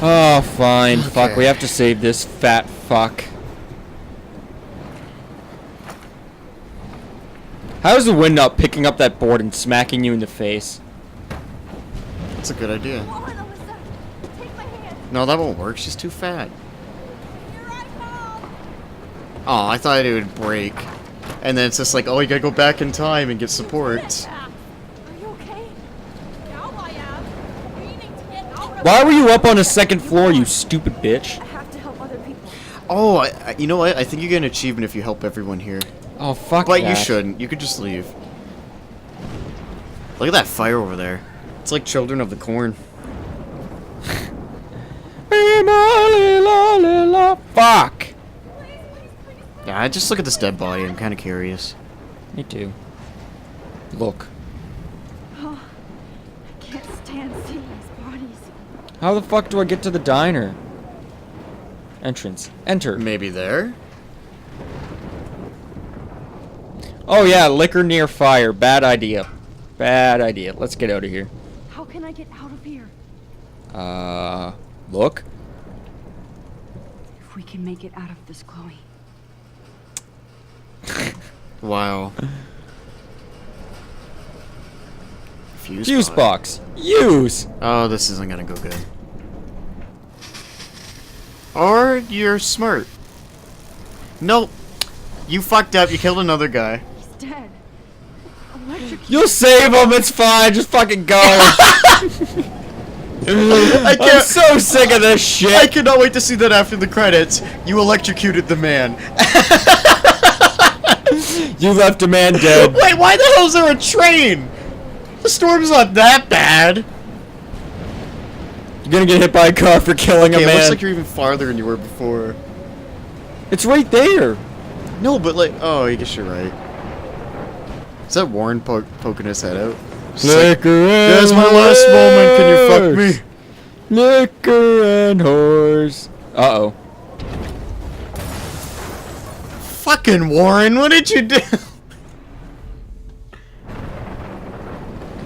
Oh, fine. Okay. Fuck, we have to save this fat fuck. How is the wind not picking up that board and smacking you in the face? That's a good idea. No, that won't work. She's too fat. Oh, I thought it would break. And then it's just like, oh, you gotta go back in time and get support. Why were you up on the second floor, you stupid bitch? I have to help other people. Oh, you know what? I think you get an achievement if you help everyone here. Oh, fuck But that. you shouldn't. You could just leave. Look at that fire over there. It's like Children of the Corn. Fuck! Yeah, I just look at this dead body. I'm kind of curious. Me too. Look. Oh, I can't stand seeing these bodies. How the fuck do I get to the diner? Entrance. Enter. Maybe there? Oh yeah, liquor near fire. Bad idea. Bad idea. Let's get out of here. How can I get out of here? Look. If we can make it out of this, Chloe. Wow. Fuse box. Use! Oh, this isn't gonna go good. Or you're smart. Nope. You fucked up. You killed another guy. He's dead. Electrocuted. You'll save him, it's fine, just fucking go. I'm so sick of this shit. I cannot wait to see that after the credits. You electrocuted the man. You left a man dead. Wait, why the hell is there a train? The storm's not that bad. You're gonna get hit by a car for killing a It man. looks like you're even farther than you were before. It's right there. No, but like, oh, I guess you're right. Is that Warren poking his head out? Liquor and That's my last moment. Can you fuck me? Liquor and whores. Uh-oh. Fucking Warren, what did you do?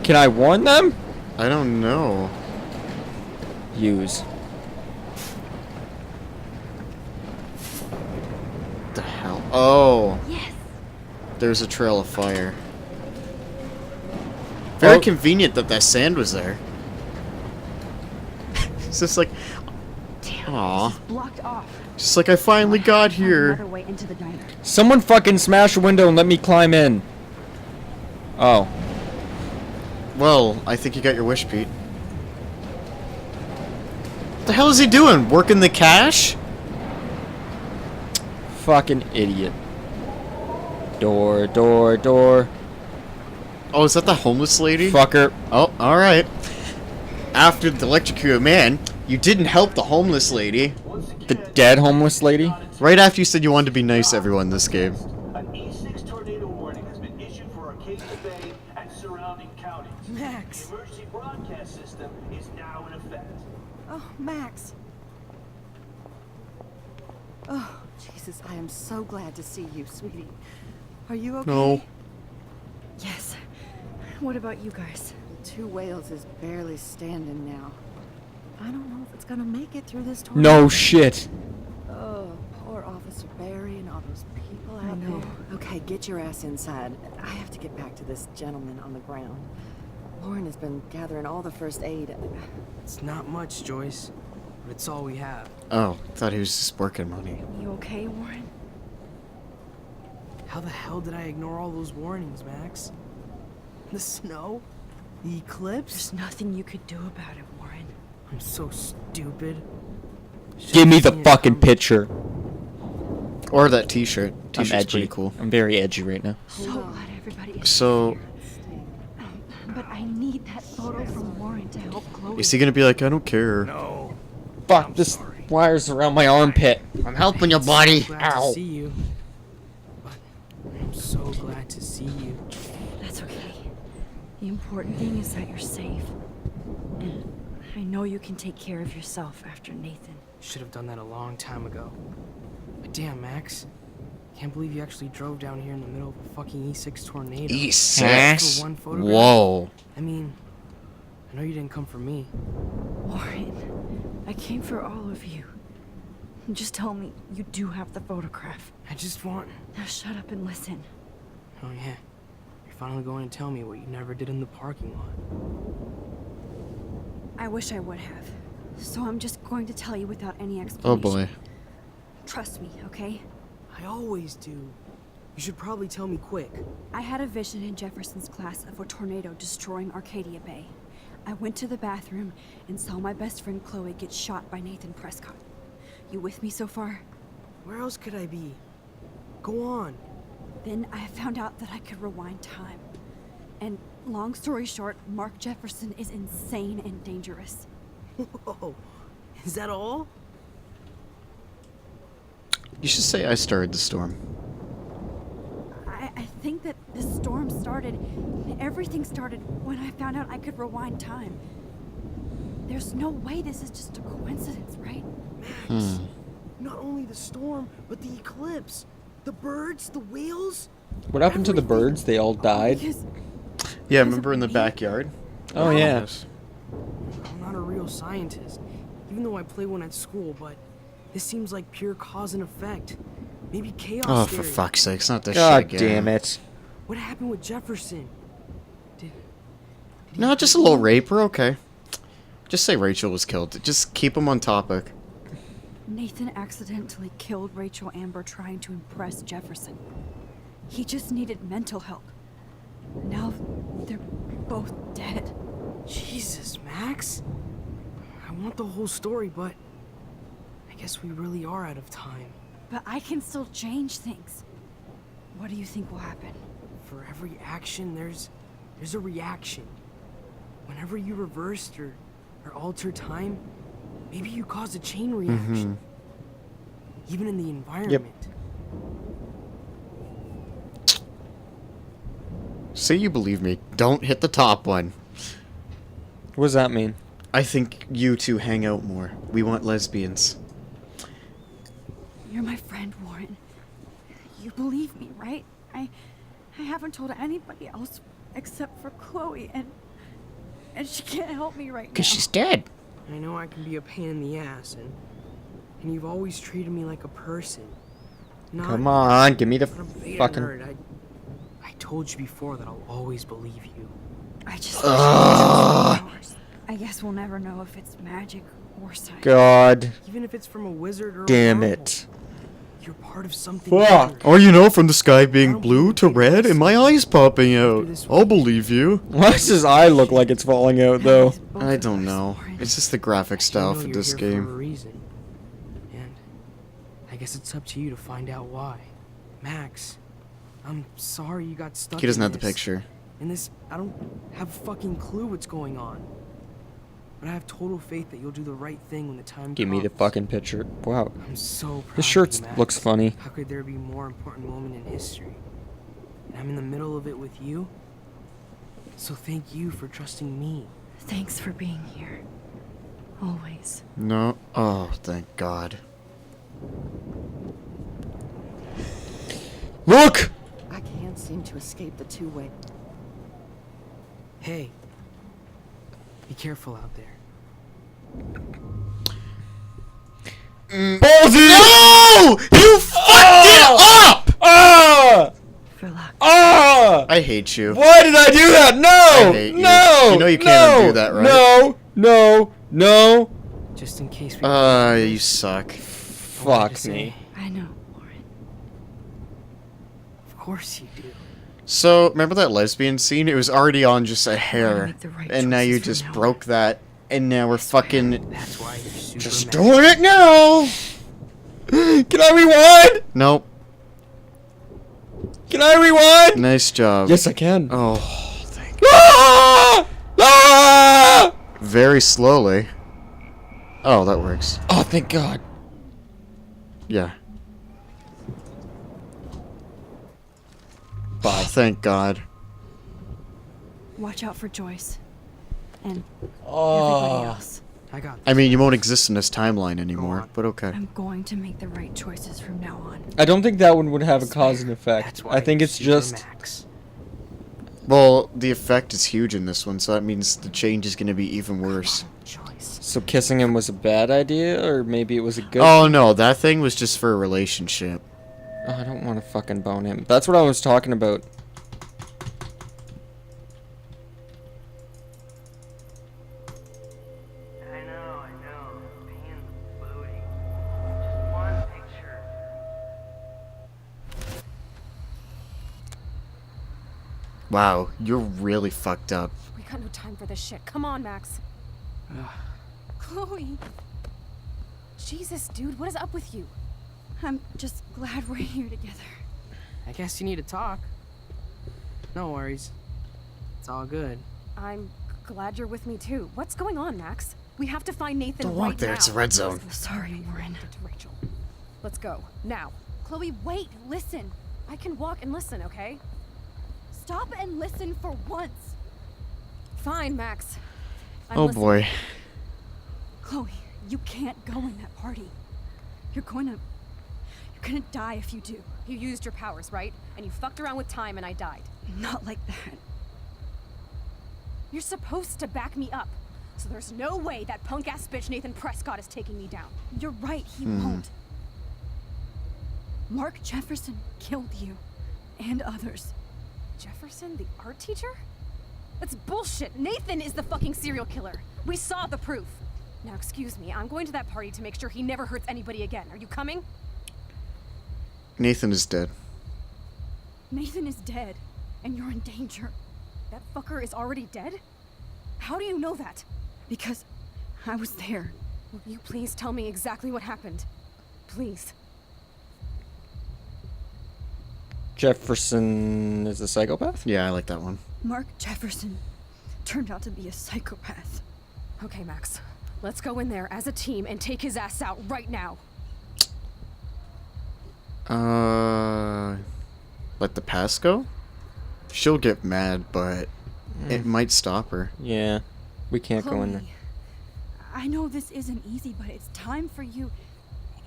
Can I warn them? I don't know. Use. What the hell? Oh. Yes. There's a trail of fire. Very Oh. convenient that that sand was there. It's just like, aw. Blocked off. Just like I finally got Another here. way into the diner. Someone fucking smash a window and let me climb in. Oh. Well, I think you got your wish, Pete. What the hell is he doing? Working the cash? Fucking idiot. Door, door, door. Oh, is that the homeless lady? Fucker. Oh, alright. After the electrocuted man, you didn't help the homeless lady. The dead homeless lady? Right after you said you wanted to be nice to everyone in this game. An E6 tornado warning has been issued for Arcadia Bay and surrounding counties. Max. The emergency broadcast system is now in effect. Oh, Max. Oh, Jesus, I am so glad to see you, sweetie. Are you okay? No. Yes. What about you guys? Two Whales is barely standing now. I don't know if it's gonna make it through this tornado. No shit. Oh, poor Officer Barry and all those people out there. Okay, get your ass inside. I have to get back to this gentleman on the ground. Lauren has been gathering all the first aid. It's not much, Joyce, but it's all we have. Oh, thought he was just working money. You okay, Warren? How the hell did I ignore all those warnings, Max? The snow? The eclipse? There's nothing you could do about it, Warren. I'm so stupid. Give me the Should've seen it fucking coming. picture. Or that t-shirt. I'm T-shirt's edgy. pretty cool. I'm very edgy right now. So glad everybody is So, here. But I need that photo from Warren to help Chloe. is he gonna be like, I don't care? No. Fuck, this wire's around my armpit. I'm helping you, buddy. Glad Ow. to see you. But I'm so glad to see you. That's okay. The important thing is that you're safe. I know you can take care of yourself after Nathan. Should have done that a long time ago. But damn, Max. Can't believe you actually drove down here in the middle of a fucking E6 tornado. E6? For one photograph? Whoa. I mean, I know you didn't come for me. Warren, I came for all of you. Just tell me you do have the photograph. I just want... Now shut up and listen. Oh yeah, you're finally going to tell me what you never did in the parking lot. I wish I would have. So I'm just going to tell you without any explanation. Oh boy. Trust me, okay? I always do. You should probably tell me quick. I had a vision in Jefferson's class of a tornado destroying Arcadia Bay. I went to the bathroom and saw my best friend Chloe get shot by Nathan Prescott. You with me so far? Where else could I be? Go on. Then I found out that I could rewind time. And long story short, Mark Jefferson is insane and dangerous. Whoa, is that all? You should say I started the storm. I think that the storm started, everything started when I found out I could rewind time. There's no way this is just a coincidence, right? Max, not only the storm, but the eclipse. The birds, the whales. What happened to the everything. birds? They all died? Because Yeah, remember in the backyard? Oh, yeah. I'm not a real scientist, even though I play one at school, but this seems like pure cause and effect. Maybe chaos Oh, theory. for fuck's sakes, not this God shit again. damn it. What happened with Jefferson? Did he No, just a little rape, we're okay. Just say Rachel was killed. Just keep him on topic. Nathan accidentally killed Rachel Amber trying to impress Jefferson. He just needed mental help. Now they're both dead. Jesus, Max. I want the whole story, but I guess we really are out of time. But I can still change things. What do you think will happen? For every action, there's a reaction. Whenever you reversed or altered time, maybe you caused a chain reaction. Even in the environment. Say you believe me. Don't hit the top one. What does that mean? I think you two hang out more. We want lesbians. You're my friend, Warren. You believe me, right? I haven't told anybody else except for Chloe, and she can't help me right now. dead. I know I can be a pain in the ass, and you've always treated me like a person. Not Come on, give me the not a beta fucking... nerd. I told you before that I'll always believe you. I just wish I had powers. I guess we'll never know if it's magic or science. God Even if it's from a wizard or damn a marvel. it. You're part of something Fuck. bigger. Or, you know, from the sky being blue to red and my eyes popping out. I'll believe you. Why does his eye look like it's falling out, though? Both I of don't us, know. Warren. It's just the graphic You style know for you're this here for a game. reason. And I guess it's up to you to find out why. Max, I'm sorry you got stuck He doesn't in have the this. picture. In this, I don't have a fucking clue what's going on. But I have total faith that you'll do the right thing when the time Give comes. me the fucking picture. Wow. I'm so proud This shirt of you, Max. looks funny. How could there be a more important moment in history? And I'm in the middle of it with you. So thank you for trusting me. Thanks for being here. Always. No. Oh, thank God. Look! I can't seem to escape the two-way. Hey, be careful out there. Ballsy! No! You fucked it up! Ah! For luck. Ah! I hate you. Why did I do that? No! I hate you. No! You know you can't no, undo that, right? No! No! No! Just in case we You suck. Fuck me. I know, Warren. Of course you do. So, remember that lesbian scene? It was already on just a hair. make the right And now you choices from just now broke that. And now we're fucking That's why you're super just mad. doing it now! Can I rewind? Nope. Can I rewind? Nice job. Yes, I can. Oh, thank Ah! Ah! Very slowly. Oh, that works. Oh, thank God. Yeah. Bye. Thank God. Watch out for Joyce. And everybody Oh. else. I got I mean, you won't exist in this timeline anymore, on. but okay. I'm going to make the right choices from now on. I don't think that one would have a cause and effect. That's why I think you're it's super just Max. Well, the effect is huge in this one, so that means the change is going to be even worse. Choice. So kissing him was a bad idea, or maybe it was a good... Oh, no, that thing was just for a relationship. Oh, I don't want to fucking bone him. That's what I was talking about. I know. Pain's floating. Just one picture. Wow, you're really fucked up. We got no time for this shit. Come on, Max. Chloe. Jesus, dude, what is up with you? I'm just glad we're here together. I guess you need to talk. No worries. It's all good. I'm glad you're with me too. What's going on, Max? We have to find Nathan Don't right walk there, now. it's a red zone. Sorry, Lauren. To Rachel. Let's go. Now. Chloe, wait. Listen. I can walk and listen, okay? Stop and listen for once. Fine, Max. Oh boy. Chloe, you can't go in that party. You're gonna die if you do. You used your powers, right? And you fucked around with time and I died. Not like that. You're supposed to back me up. So there's no way that punk-ass bitch Nathan Prescott is taking me down. You're right, he won't. Mark Jefferson killed you. And others. Jefferson, the art teacher? That's bullshit. Nathan is the fucking serial killer. We saw the proof. Now, excuse me, I'm going to that party to make sure he never hurts anybody again. Are you coming? Nathan is dead. Nathan is dead, and you're in danger. That fucker is already dead? How do you know that? Because I was there. Will you please tell me exactly what happened? Please. Jefferson is a psychopath? Yeah, I like that one. Mark Jefferson turned out to be a psychopath. Okay, Max. Let's go in there as a team and take his ass out right now. Let the past go? She'll get mad, but it might stop her. Yeah. We can't go in there. Chloe, I know this isn't easy, but it's time for you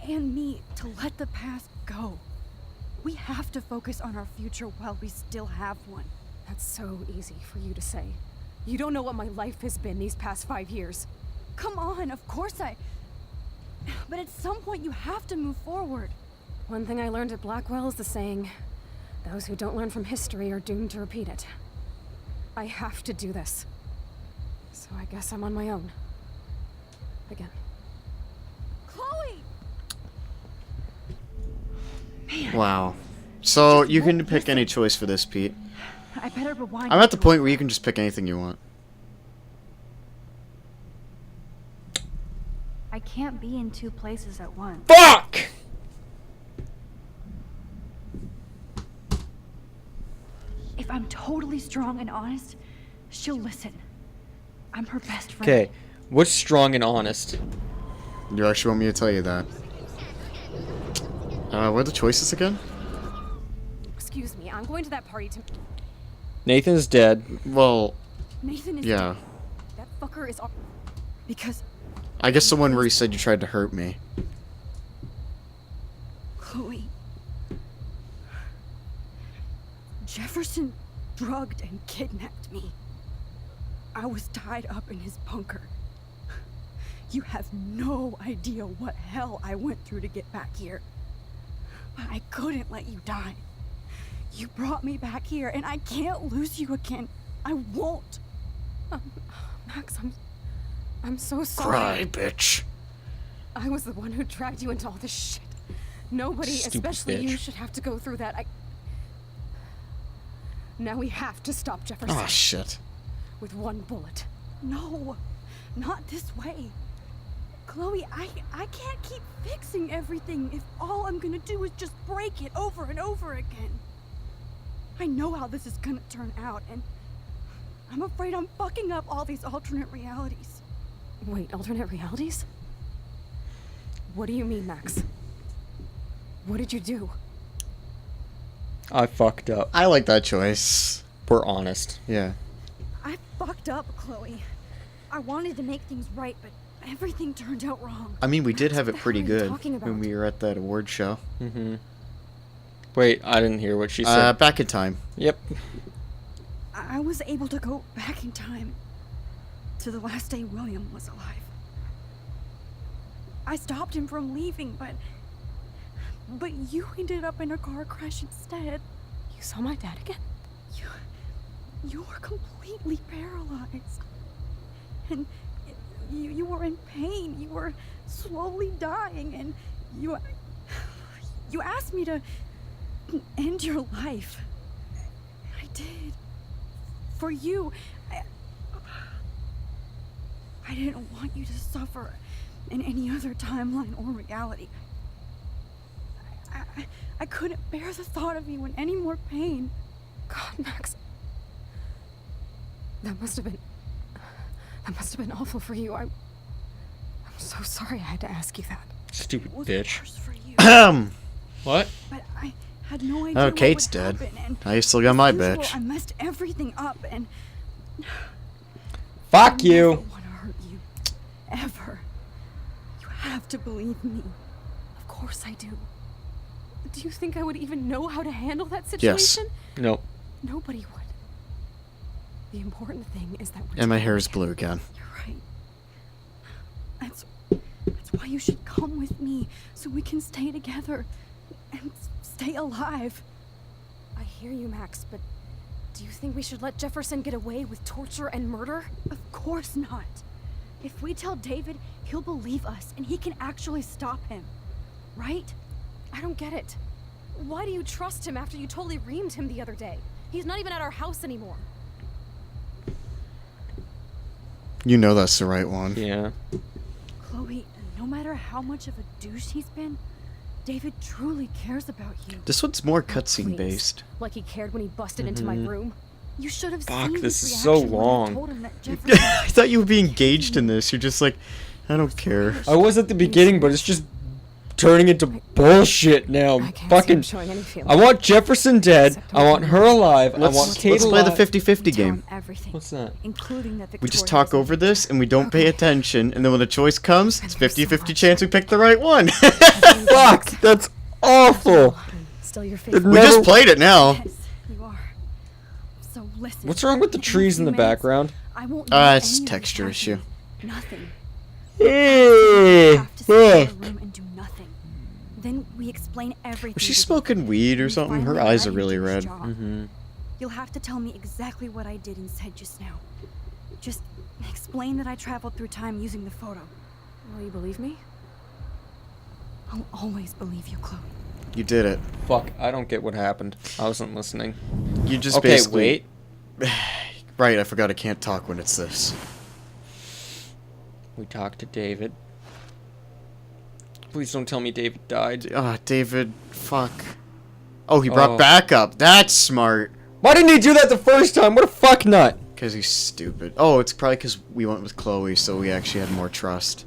and me to let the past go. We have to focus on our future while we still have one. That's so easy for you to say. You don't know what my life has been these past 5 years. Come on, of course but at some point you have to move forward. One thing I learned at Blackwell is the saying, those who don't learn from history are doomed to repeat it. I have to do this. So I guess I'm on my own. Again. Chloe! Wow. So you can pick any choice for this, Pete. I better rewind. I'm at the point where you can just pick anything you want. I can't be in two places at once. Fuck! If I'm totally strong and honest, she'll listen. I'm her best friend. Okay. What's strong and honest? You actually want me to tell you that? What are the choices again? Excuse me, I'm going to that party to... Nathan's dead. Well, Nathan is yeah. dead. That fucker is... Because I guess the one where you said you tried to hurt me. Chloe. Jefferson drugged and kidnapped me. I was tied up in his bunker. You have no idea what hell I went through to get back here. But I couldn't let you die. You brought me back here, and I can't lose you again. I won't. Max, I'm so sorry. Cry, bitch. I was the one who dragged you into all this shit. Nobody, Stupid especially you, bitch. should have to go through that. Now we have to stop Jefferson. Oh, shit. With one bullet. No, not this way. Chloe, I can't keep fixing everything if all I'm gonna do is just break it over and over again. I know how this is gonna turn out, and I'm afraid I'm fucking up all these alternate realities. Wait, alternate realities? What do you mean, Max? What did you do? I fucked up. I like that choice. We're honest. Yeah. I fucked up, Chloe. I wanted to make things right, but everything turned out wrong. I mean, we did have What it the pretty hell are you good talking when about? we were at that award show. Mm-hmm. Wait, I didn't hear what she said. Back in time. Yep. I was able to go back in time to the last day William was alive. I stopped him from leaving, but you ended up in a car crash instead. You saw my dad again? You were completely paralyzed. And you were in pain. You were slowly dying, and you asked me to end your life. I did. For you. I didn't want you to suffer in any other timeline or reality. I couldn't bear the thought of you in any more pain. God, Max. That must have been awful for you. I'm so sorry I had to ask you that. Stupid It was bitch. worse for you. What? But I had no idea Oh, what Kate's would dead. happen, and I still got my as usual, bitch. I messed everything up, and Fuck I never you. want to hurt you, ever. You have to believe me. Of course I do. Do you think I would even know how to handle that Yes. situation? No. Nobody would. The important thing is that we're And my hair together is blue again. You're right. That's why you should come with me, so we can stay together and stay alive. I hear you, Max, but do you think we should let Jefferson get away with torture and murder? Of course not. If we tell David, he'll believe us, and he can actually stop him. Right? I don't get it. Why do you trust him after you totally reamed him the other day? He's not even at our house anymore. You know that's the right one. Yeah. Chloe, no matter how much of a douche he's been, David truly cares about you. This one's more Oh, cutscene please. based. Like he cared when he busted into my room. You should have Fuck, seen this his is so reaction when I long. told him that Jefferson I thought you would be engaged in this. You're just like, I don't care. I was at the beginning, but it's just turning into bullshit now. I can't see him Fucking. showing any feeling. I want Jefferson dead. I want her alive. I want Let's Kate play the alive. 50-50 Tell game. him everything, What's that? including that We just Victoria talk was in over danger. this and we don't pay attention, and then when the choice comes, it's 50-50 chance we pick the right one. Fuck, that's awful. Still your It favorite. We never- just played it now. Yes, you are. So listen. What's wrong with the in a trees in few the minutes, background? I won't know It's any of this texture issue. happened. Nothing. Eh, You have to stay in eh. the room and do nothing. Then we explain everything. Was she to you. smoking weed or We something? Her finally eyes let are him really do his red. job. Mm-hmm. You'll have to tell me exactly what I did and said just now. Just explain that I traveled through time using the photo. Will you believe me? I'll always believe you, Chloe. You did it. Fuck, I don't get what happened. I wasn't listening. You just Okay, basically... wait. Right, I forgot I can't talk when it's this. We talked to David. Please don't tell me David died. Ah, David, fuck. Oh, he brought Oh. backup. That's smart. Why didn't he do that the first time? What a fuck nut. Because he's stupid. Oh, it's probably because we went with Chloe, so we actually had more trust.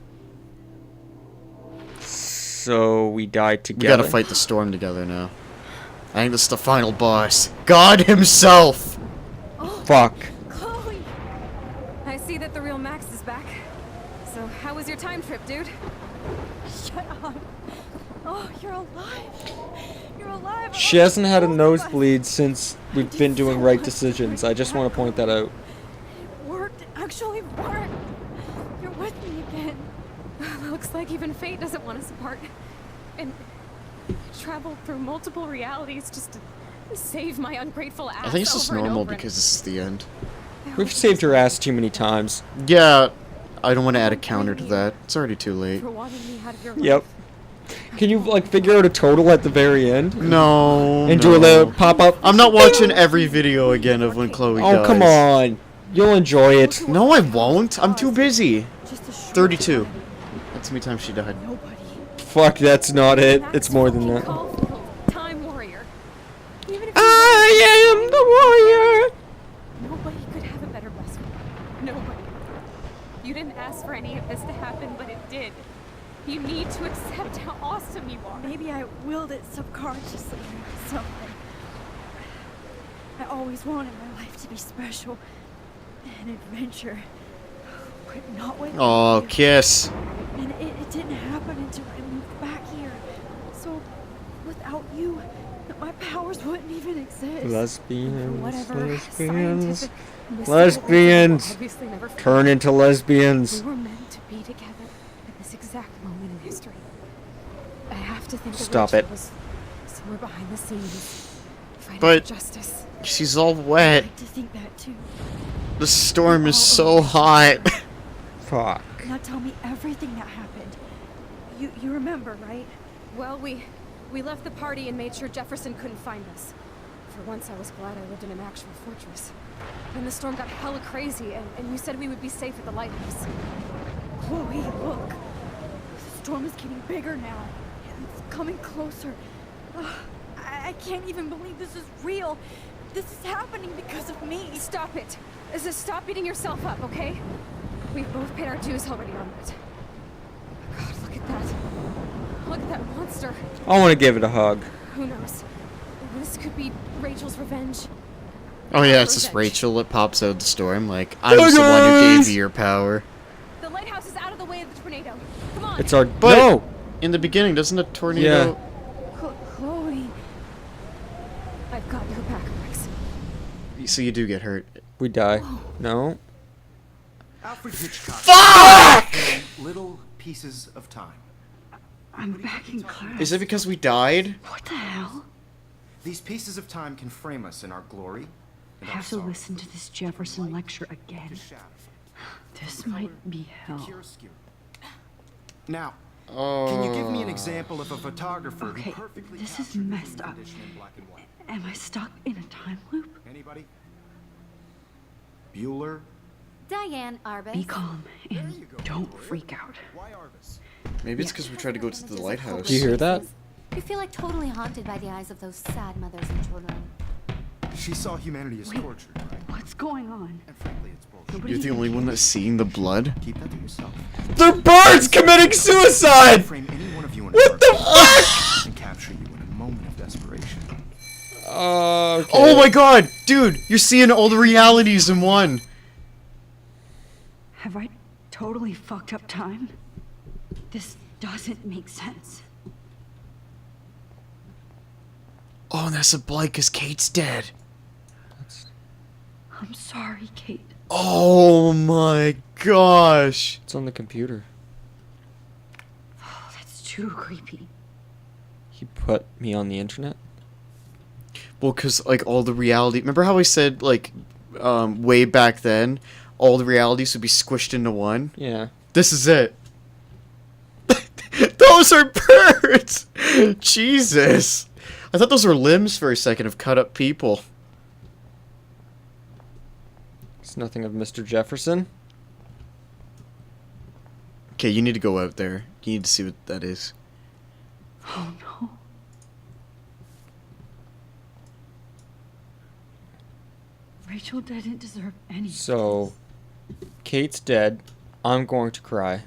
So we died We together. gotta fight the storm together now. I think this is the final boss. God himself! Fuck. Chloe! I see that the real Max is back. So how was your time trip, dude? Shut up. Oh, you're alive. You're alive. She hasn't had a nosebleed since we've been doing right decisions. I just want to point that out. It worked. It actually worked. You're with me again. Looks like even fate doesn't want us apart. And I traveled through multiple realities just to save my ungrateful ass. I think it's just over and normal over. because this is the end. We've saved her ass too many times. Yeah, I don't want to add a counter to that. It's already too late. For wanting me out of your Yep. life. Can you, like, figure out a total at the very end? No, And no. do a little pop-up? I'm not watching every video again of when Chloe dies. Oh, come on. You'll enjoy it. No, I won't. I'm too busy. Just a short 32. time. That's how many times she died. Nobody. Fuck, that's not it. Max It's more than fucking that. Caulfield, Time Warrior. Even if I am the warrior. Nobody could have a better best friend. Nobody. You didn't ask for any of this to happen, but it did. You need to accept how awesome you are. Maybe I willed it subconsciously or something. I always wanted my life to be special. An adventure. But not with Oh, you. kiss. And it didn't happen until I moved back here. So, without you, my powers wouldn't even exist. Lesbians. Whatever Lesbians. scientific mystical Lesbians. reason will obviously never Turn fail. into lesbians. We were meant to be together at this exact moment in history. I have to think that Stop Rachel it. was somewhere behind the scenes, fighting But- for justice. She's all I wet. like to think that too. The storm is so hot. Fuck. Now tell me everything that happened. You remember, right? Well, we left the party and made sure Jefferson couldn't find us. For once, I was glad I lived in an actual fortress. Then the storm got hella crazy, and you said we would be safe at the lighthouse. Chloe, look. The storm is getting bigger now. It's coming closer. Ugh, I can't even believe this is real. This is happening because of me. Stop it. Just stop beating yourself up, okay? We've both paid our dues already on it. God, look at that. Look at that monster. I want to give it a hug. Who knows? This could be Rachel's revenge. Oh yeah, it's just Rachel that pops out of the storm. Like, I was the one who gave you your power. The lighthouse is out of the way of the tornado. Come on. It's our But no. in the beginning, doesn't a tornado? Chloe. I've got your back, Rex. So you do get hurt. We die. No. Alfred Hitchcock. Fuck! Little pieces of time. I'm back in class. Is it because we died? What the hell? These pieces of time can frame us in our glory. I And our have to sorrow. listen to this Jefferson lecture again. To shadow. This might be hell. Chiaroscuro. Now, Oh. can you give me an example of a photographer Okay, who perfectly this is captured the messed human up. condition in black and white? Am I stuck in a time loop? Anybody? Bueller? Diane Arbus. Be calm There and you go. don't freak out. Why Arvis? Maybe it's because we tried to go to the lighthouse. Do you hear that? You feel like totally haunted by the eyes of those sad mothers and children. She saw humanity as Wait. tortured, right? What's going on? And frankly, it's bullshit. Nobody You're the even only one that's seeing the blood. Keep that to yourself. They're birds committing suicide. Frame any one of you in What a the fuck? And capture you in a moment of desperation. Okay. Oh my god, dude! You're seeing all the realities in one. Have I totally fucked up time? This doesn't make sense. Oh, and that's a blight because Kate's dead. I'm sorry, Kate. Oh my gosh. It's on the computer. Oh, that's too creepy. He put me on the internet. Well, because, like, all the reality... Remember how I said, like, way back then, all the realities would be squished into one? Yeah. This is it. Those are birds! Jesus. I thought those were limbs for a second of cut up people. It's nothing of Mr. Jefferson. Okay, you need to go out there. You need to see what that is. Oh no. Rachel didn't deserve any. So, Kate's dead. I'm going to cry.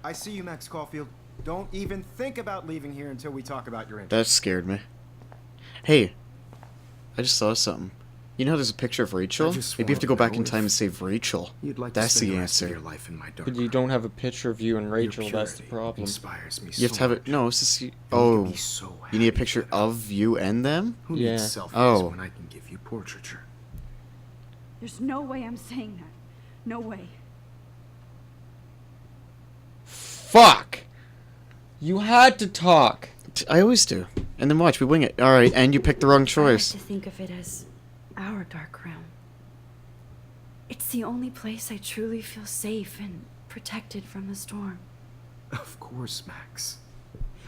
I see you, Max Caulfield. Don't even think about leaving here until we talk about your That interests. scared me. Hey, I just saw something. You know how there's a picture of Rachel? I just Maybe you have to go wanna back know in time if and save Rachel. You'd like That's to spend the the rest of answer. your life in my dark But you room. don't have a picture of you and Your Rachel. That's the purity problem. Inspires me You have to have it. No, it's just. You'll Oh, be so you need a happy picture together. of you and them? Who Yeah. needs selfies Oh. when I can give you portraiture? There's no way I'm saying that. No way. Fuck! You had to talk. I always do. And then watch, we wing it. Alright, and you picked the wrong I choice. like to think of it as our dark realm. It's the only place I truly feel safe and protected from the storm. Of course, Max.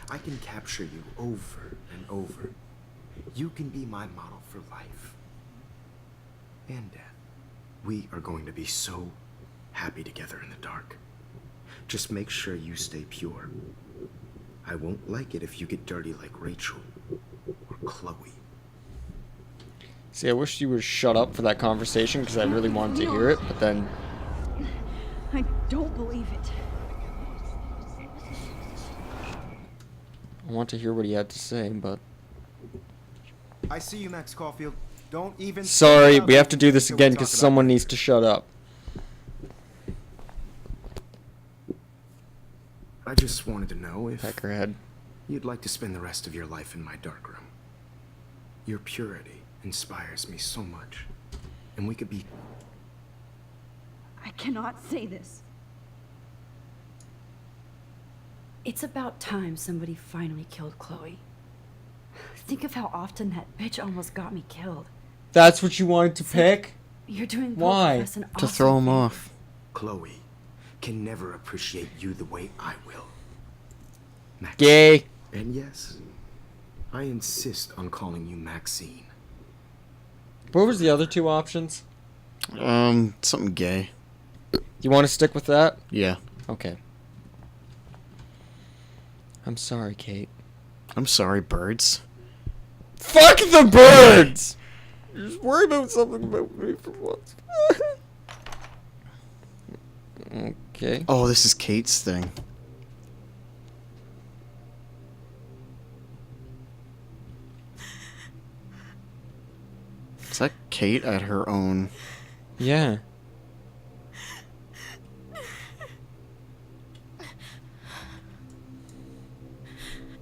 I can capture you over and over. You can be my model for life. And death. We are going to be so happy together in the dark. Just make sure you stay pure. I won't like it if you get dirty like Rachel or Chloe. See, I wish you would shut up for that conversation because I really wanted to hear it, but then I don't believe it. I want to hear what he had to say, but... I see you, Max Caulfield. Don't even. Sorry, think about we have to leaving do this until we again talk because about someone my needs to shut up. I just wanted to know if Peckerhead. you'd like to spend the rest of your life in my dark room. Your purity inspires me so much. And we could be... I cannot say this. It's about time somebody finally killed Chloe. Think of how often that bitch almost got me killed. That's what you wanted to pick? You're doing both Why? of us an To awesome throw him favor. off. Chloe can never appreciate you the way I will. Max. Gay. And yes, I insist on calling you Maxine. What was the other two options? Something gay. You want to stick with that? Yeah. Okay. I'm sorry, Kate. I'm sorry, birds. Fuck the birds! Just worry about something about me for once. Okay. Oh, this is Kate's thing. Is that Kate at her own? Yeah.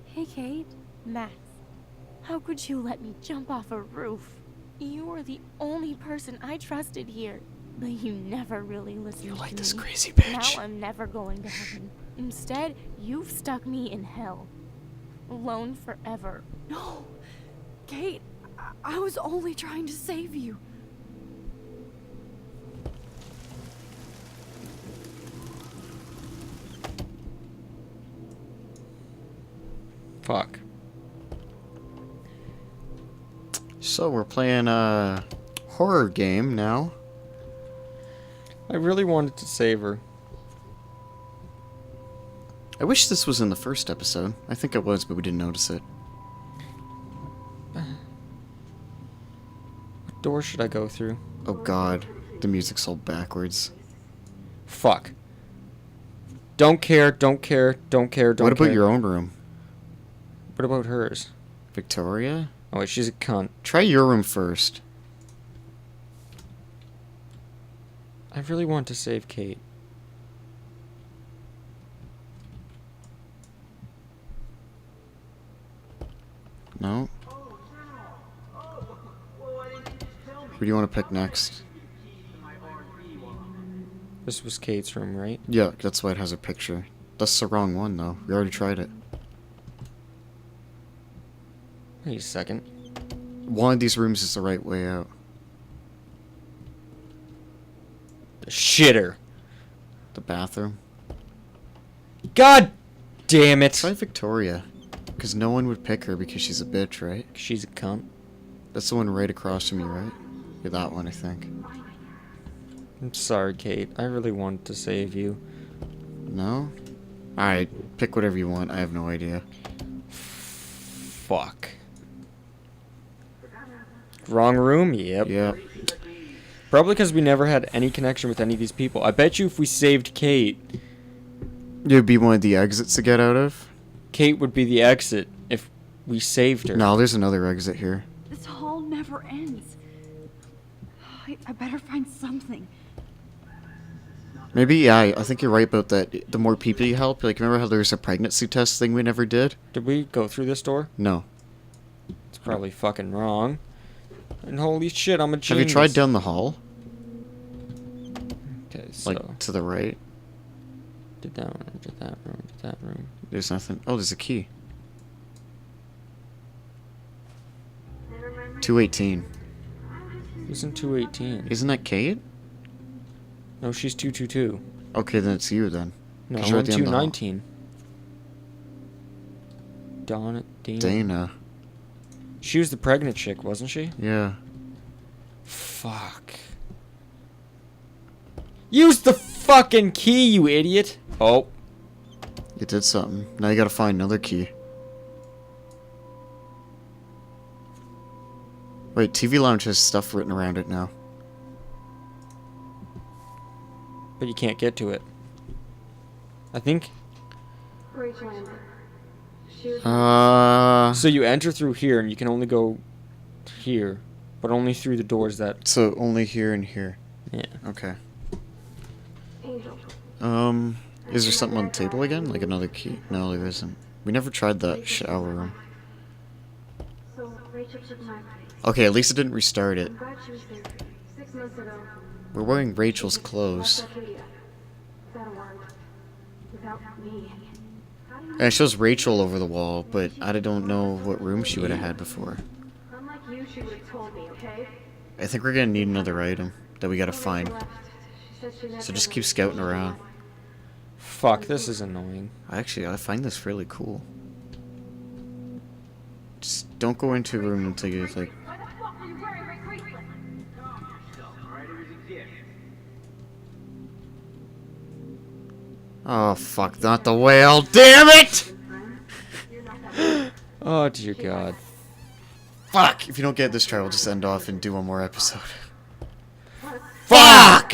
Hey, Kate. Max, how could you let me jump off a roof? You were the only person I trusted here, but you never really listened to me. You're like this crazy bitch. Now I'm never going to heaven. Instead, you've stuck me in hell. Alone forever. No! Kate, I was only trying to save you. Fuck. So we're playing a horror game now. I really wanted to save her. I wish this was in the first episode. I think it was, but we didn't notice it. What door should I go through? Oh god, the music's all backwards. Fuck. Don't care, don't care, don't care, don't care. What about your own room? What about hers? Victoria? Oh wait, she's a cunt. Try your room first. I really want to save Kate. No? Who do you want to pick next? This was Kate's room, right? Yeah, that's why it has a picture. That's the wrong one, though. We already tried it. Wait a second. One of these rooms is the right way out. The shitter. The bathroom. God damn it. Try Victoria. Because no one would pick her because she's a bitch, right? She's a cunt. That's the one right across from you, right? Yeah, that one, I think. I'm sorry, Kate. I really wanted to save you. No? Alright, pick whatever you want. I have no idea. Fuck. Wrong room? Yep. Yep. Probably because we never had any connection with any of these people. I bet you if we saved Kate, It'd be one of the exits to get out of? Kate would be the exit if we saved her. No, there's another exit here. This hall never ends. I better find something. Maybe, yeah, I think you're right about that. The more people you help, like, remember how there was a pregnancy test thing we never did? Did we go through this door? No. It's probably fucking wrong. And holy shit, I'm a genius. Have you tried down the hall? Okay, so... Like, to the right? Did that room, did that room, did that room. There's nothing. Oh, there's a key. 218. Isn't 218? Isn't that Kate? No, she's 222. Okay, then it's you then. No, 'Cause you're I'm at the end of the hall. 219. Dana. Dana. She was the pregnant chick, wasn't she? Yeah. Fuck. Use the fucking key, you idiot! Oh. You did something. Now you gotta find another key. Wait, TV Lounge has stuff written around it now. But you can't get to it. I think. So you enter through here and you can only go here. But only through the doors that... So only here and here. Yeah. Okay. Is there something on the table again? Like another key? No, there isn't. We never tried that shower room. Okay, at least it didn't restart it. We're wearing Rachel's clothes. And it shows Rachel over the wall, but I don't know what room she would have had before. I think we're gonna need another item that we gotta find. So just keep scouting around. Fuck, this is annoying. Actually, I find this really cool. Just don't go into a room until you like. Oh fuck, not the whale, damn it! Oh dear God. Fuck! If you don't get this try, we'll just end off and do one more episode. Fuck!